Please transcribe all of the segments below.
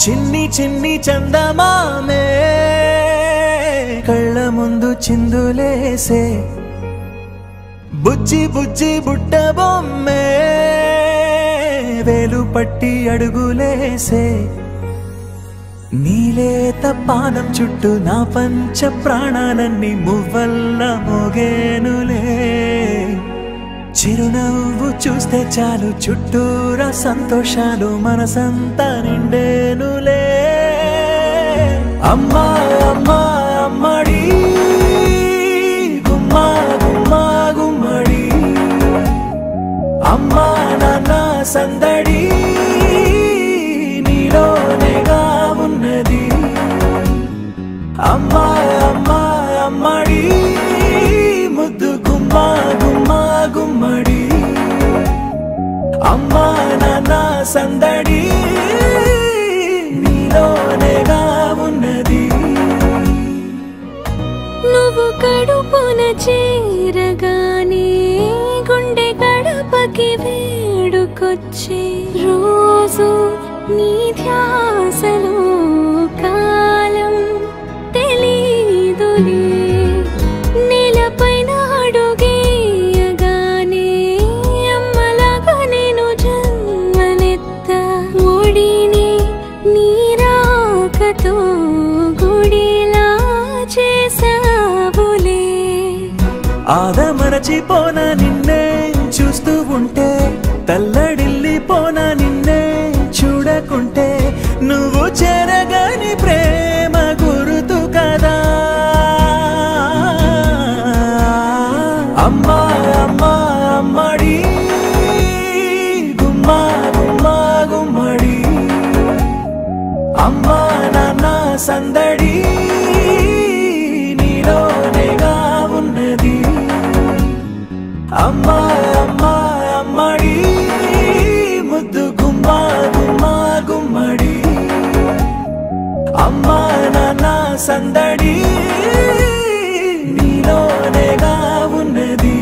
చిన్ని చిన్ని చందమామే కళ్ళ ముందు చిందులేసే బుజ్జి బుజ్జి బుట్ట బొమ్మే వేలు పట్టి అడుగులేసే నీలేత పానం చుట్టూ నా పంచ ప్రాణాలన్నీ మువ్వల్ల మోగేనులే చిరునవ్వు చూస్తే చాలు చుట్టూరా సంతోషాలు మనసంతా నిండేనులే అమ్మా అమ్మా అమ్మడి గుమ్మా గుమ్మా గుమ్మడి అమ్మా నాన్న సందడి నీలోనేగా ఉన్నది అమ్మా అమ్మా అమ్మడి ముద్దు గుమ్మా గుమ్మా గుమ్మడి అమ్మా నాన్న సందడి నీలోనేగా ఉన్నది నువ్వు కడుపున చేరగానే గుండె గడపకి వేడుకొచ్చే రోజు నీ ధ్యాసలో కాలం తెలీదులే నేలపైన అడుగేయగానే అమ్మలాగా నేను జన్మనెత్త ఒడిని నీ రాకతో గుడిలా చేసావులే ఆదమరచిపోనా నిన్నే చూస్తూ ఉంటే తల్లడిల్లిపోనా నిన్నే చూడకుంటే నువ్వు చెరగని ప్రేమ గురుతు కదా అమ్మా అమ్మా అమ్మడి గుమ్మా గుమ్మా గుమ్మడి అమ్మా నాన్న సందడి నీలోనేగా ఉన్నది అమ్మా అమ్మా అమ్మడి ముద్దు గుమ్మా గుమ్మా గుమ్మడి అమ్మా నాన్న సందడి నీలోనేగా ఉన్నది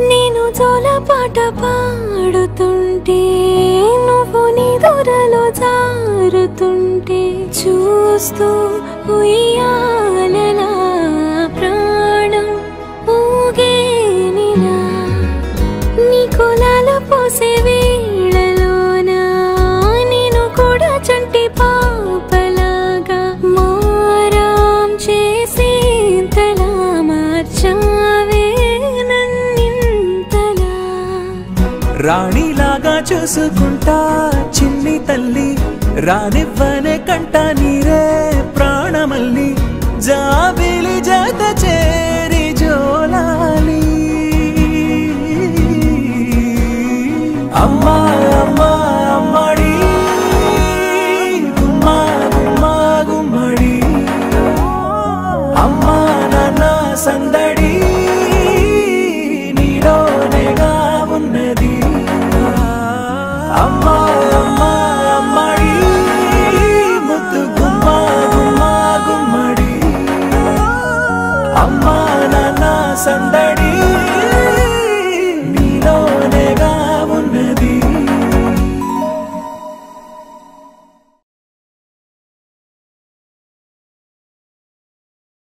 నేను జోలపాట పాడుతుంటే నువ్వు నీ దూరలో జారుతుంటే చూస్తూ ఉయ్యాలలా ప్రాణం ఊగేనిలా నీ కులాల పోసే వేళలోన నేను కూడా చంటి పాపలాగా మారాం చేసేంతలా మార్చావే రాణిలాగా చూసుకుంటా చిన్ని తల్లి రానివ్వనే కంట నీరే ప్రాణమల్లి జాబిలి జత చేరి జోలాలి అమ్మా అమ్మా అమ్మడి గుమ్మా గుమ్మా గుమ్మడి అమ్మా నాన్న సంద